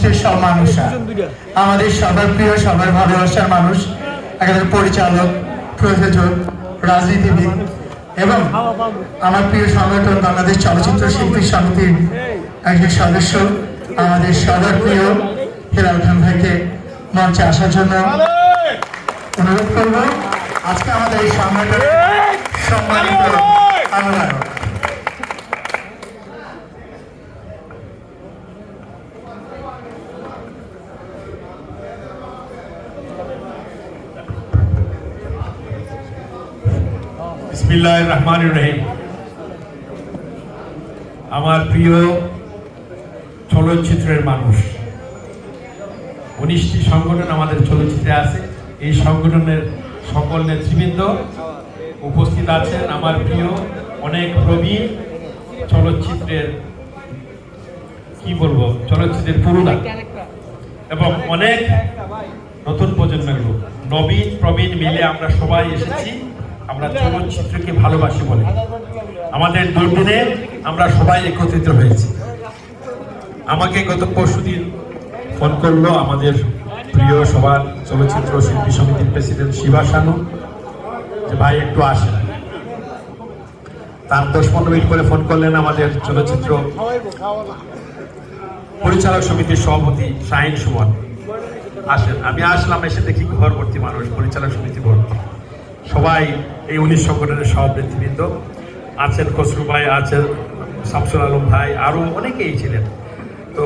চলচ্চিত্রের সব মানুষরা, আমাদের সবার প্রিয়, সবার ভালোবাসার মানুষ, একাধারে পরিচালক, প্রযোজক, রাজনীতিবিদ এবং আমার প্রিয় সংগঠন বাংলাদেশ চলচ্চিত্র শিল্পী সমিতির একজন সদস্য, আমাদের সবার প্রিয় হেলাল খান ভাইকে মঞ্চে আসার জন্য অনুরোধ করব। আজকে আমাদের এই সংগঠনের সম্মানিত আহ্বায়ক বিসমিল্লাহির রহমানির রহিম। আমার প্রিয় চলচ্চিত্রের মানুষ, 19টি সংগঠন আমাদের চলচ্চিত্রে আছে। এই সংগঠনের সকল নেতৃবৃন্দ উপস্থিত আছেন। আমার প্রিয় অনেক প্রবীণ চলচ্চিত্রের চলচ্চিত্রের পুরোধা এবং অনেক নতুন প্রজন্মের লোক, নবীন প্রবীণ মিলে আমরা সবাই এসেছি। আমরা চলচ্চিত্রকে ভালোবাসি বলে আমাদের দুর্দিনে আমরা সবাই একত্রিত হয়েছি। আমাকে গত পরশুদিন ফোন করলো আমাদের প্রিয় সবার চলচ্চিত্র শিল্পী সমিতির প্রেসিডেন্ট শিবা শানু যে ভাই একটু আসেন। তার 10-15 মিনিট পরে ফোন করলেন আমাদের চলচ্চিত্র পরিচালক সমিতির সভাপতি শাহিন সুমন, আসেন। আমি আসলাম, এসে দেখি ঘর ভর্তি মানুষ, পরিচালক সমিতি ভর্তি সবাই। এই 19 সংগঠনের সব নেতৃবৃন্দ আছেন, খসরু ভাই আছেন, শামসুল আলম ভাই, আরো অনেকেই ছিলেন। তো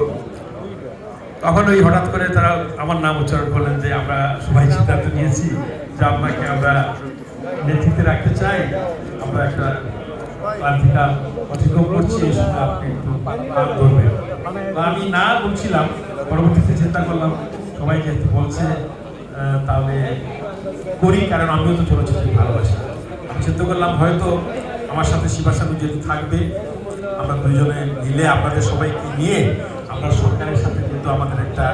তখন ওই হঠাৎ করে তারা আমার নাম উচ্চারণ করলেন যে আমরা সবাই সিদ্ধান্ত নিয়েছি যে আপনাকে আমরা নেতৃত্বে রাখতে চাই, আমরা একটা প্রার্থিতা অতিক্রম করছি, আপনি একটু হাত ধরবেন। আমি না বলছিলাম, পরবর্তীতে চিন্তা করলাম সবাই যেহেতু বলছে তাহলে করি, কারণ আমিও তো চলচ্চিত্র ভালোবাসি। আমি চিন্তা করলাম হয়তো আমার সাথে শিবা শানু যেহেতু থাকবে, আমরা দুইজনে মিলে আপনাদের সবাইকে নিয়ে আমরা সরকারের সাথে কিন্তু আমাদের একটা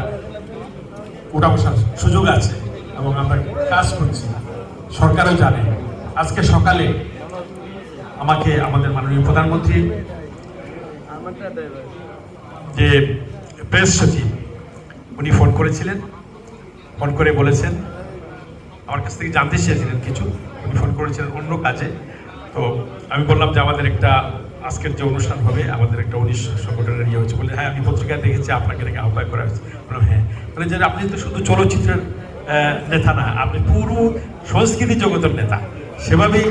ওঠা বসার সুযোগ আছে এবং আমরা কাজ করছি, সরকারও জানে। আজকে সকালে আমাকে আমাদের মাননীয় প্রধানমন্ত্রী যে প্রেস সচিব উনি ফোন করেছিলেন, ফোন করে বলেছেন, আমার কাছ থেকে জানতে চেয়েছিলেন কিছু, উনি ফোন করেছিলেন অন্য কাজে। তো আমি বললাম যে আমাদের একটা আজকের যে অনুষ্ঠান হবে, আমাদের একটা 19 সংগঠনের ইয়ে হচ্ছে। বলে হ্যাঁ, আমি পত্রিকায় দেখেছি আপনাকে নাকি আহ্বান করা হয়েছে। বললাম হ্যাঁ। বলে যে আপনি তো শুধু চলচ্চিত্রের নেতা না, আপনি পুরো সংস্কৃতি জগতের নেতা, সেভাবেই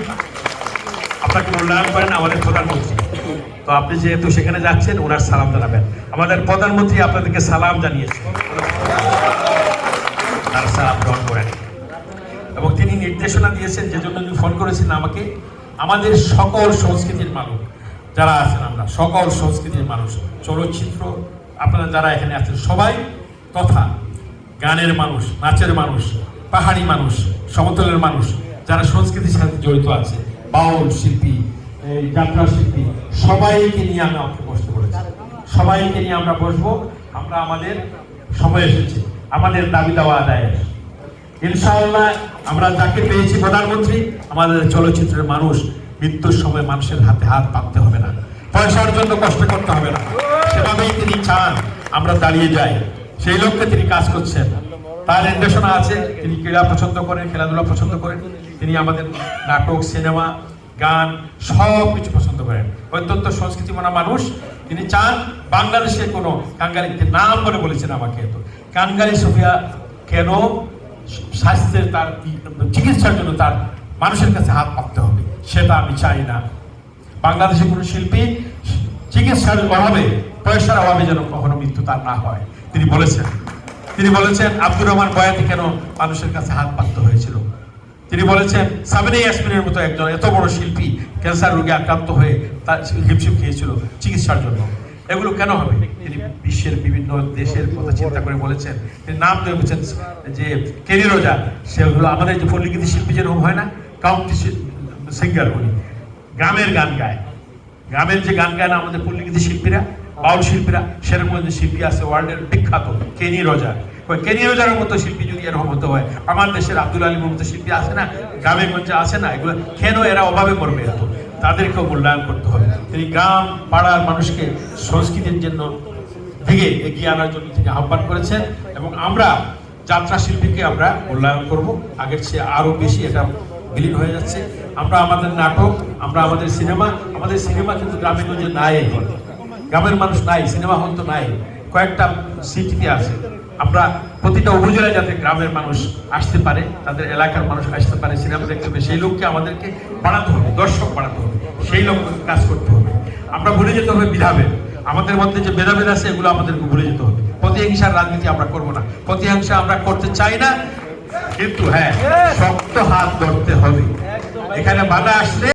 আপনাকে মূল্যায়ন করেন আমাদের প্রধানমন্ত্রী। তো আপনি যেহেতু সেখানে যাচ্ছেন, ওনার সালাম জানাবেন। আমাদের প্রধানমন্ত্রী আপনাদেরকে সালাম জানিয়েছেন, তার সালাম গ্রহণ করেন এবং তিনি নির্দেশনা দিয়েছেন, যে জন্য উনি ফোন করেছেন আমাকে, আমাদের সকল সংস্কৃতির মানুষ যারা আছেন, আমরা সকল সংস্কৃতির মানুষ, চলচ্চিত্র আপনারা যারা এখানে আছেন সবাই, তথা গানের মানুষ, নাচের মানুষ, পাহাড়ি মানুষ, সমতলের মানুষ, যারা সংস্কৃতির সাথে জড়িত আছে, বাউল শিল্পী, যাত্রা শিল্পী, সবাইকে নিয়ে আমরা আমাকে বসতে বলেছি। সবাইকে নিয়ে আমরা বসবো। আমরা আমাদের সময় এসেছে আমাদের দাবি দেওয়া আদায়ের। ইনশাআল্লাহ আমরা যাকে পেয়েছি প্রধানমন্ত্রী, আমাদের চলচ্চিত্রের মানুষ, মৃত্যুর সময় মানুষের হাতে হাত পাততে হবে না, পয়সার জন্য কষ্ট করতে হবে না, সেভাবেই তিনি চান আমরা দাঁড়িয়ে যাই। সেই লক্ষ্যে তিনি কাজ করছেন। তার নির্দেশনা আছে, তিনি ক্রীড়া পছন্দ করেন, খেলাধুলা পছন্দ করেন, তিনি আমাদের নাটক, সিনেমা, গান সব কিছু পছন্দ করেন। অত্যন্ত সংস্কৃতিমনা মানুষ। তিনি চান বাংলাদেশে কোনো কাঙ্গালি নাম বলেছেন আমাকে, তো কাঙ্গালি সোফিয়া কেন স্বাস্থ্যের তার চিকিৎসার জন্য তার মানুষের কাছে হাত পাততে হবে, সেটা আমি চাই না। বাংলাদেশে কোনো শিল্পী চিকিৎসার অভাবে, পয়সার অভাবে যেন কখনো মৃত্যু তার না হয় তিনি বলেছেন। তিনি বলেছেন আব্দুর রহমান বয়াতি কেন মানুষের কাছে হাত পাততে হয়েছিল। তিনি বলেছেন সাবিনা ইয়াসমিনের মতো একজন এত বড় শিল্পী ক্যান্সার রোগে আক্রান্ত হয়ে তার হিমশিম খেয়েছিল চিকিৎসার জন্য। এগুলো কেন হবে? তিনি বিশ্বের বিভিন্ন দেশের কথা চিন্তা করে বলেছেন। তিনি নাম দিয়ে বলছেন যে কেনি রোজা, সেগুলো আমাদের যে পল্লীগীতি শিল্পী যেরকম হয় না, কাউন্টি সিঙ্গার, উনি গ্রামের গান গায়, গ্রামের যে গান গায় না আমাদের পল্লীগীতি শিল্পীরা, বাউল শিল্পীরা, সেরকম যে শিল্পী আছে ওয়ার্ল্ডের বিখ্যাত কেনি রোজা। কেনি রোজার মতো শিল্পী যদি এরকম হতে হয়, আমার দেশের আব্দুল আলীমের মতো শিল্পী আছে না, গ্রামে গঞ্জে আছে না, এগুলো কেন এরা অভাবে করবে? এত তাদেরকেও মূল্যায়ন করতে হবে। তিনি গ্রাম পাড়ার মানুষকে সংস্কৃতির জন্য দিকে এগিয়ে আনার জন্য তিনি আহ্বান করেছেন এবং আমরা যাত্রা শিল্পীকে আমরা মূল্যায়ন করব, আগের চেয়ে আরো বেশি এটা বিলীন হয়ে যাচ্ছে। আমরা আমাদের নাটক, আমরা আমাদের সিনেমা কিন্তু গ্রামের মধ্যে নাই, গ্রামের মানুষ নাই, সিনেমা হল তো নাই, কয়েকটা সিটিতে আছে। আমরা প্রতিটা উপজেলায় যাতে গ্রামের মানুষ আসতে পারে, তাদের এলাকার মানুষ আসতে পারে, সিনেমা দেখতে হবে, সেই লোককে আমাদেরকে বাড়াতে হবে, দর্শক বাড়াতে হবে, সেই লক্ষ্যে কাজ করতে হবে। আমরা ভুলে যেতে হবে ভেদাভেদ, আমাদের মধ্যে যে ভেদাভেদ আছে এগুলো আমাদেরকে ভুলে যেতে হবে। প্রতিহিংসার রাজনীতি আমরা করবো না, প্রতিহিংসা আমরা করতে চাই না, কিন্তু হ্যাঁ শক্ত হাত ধরতে হবে। এখানে বাধা আসলে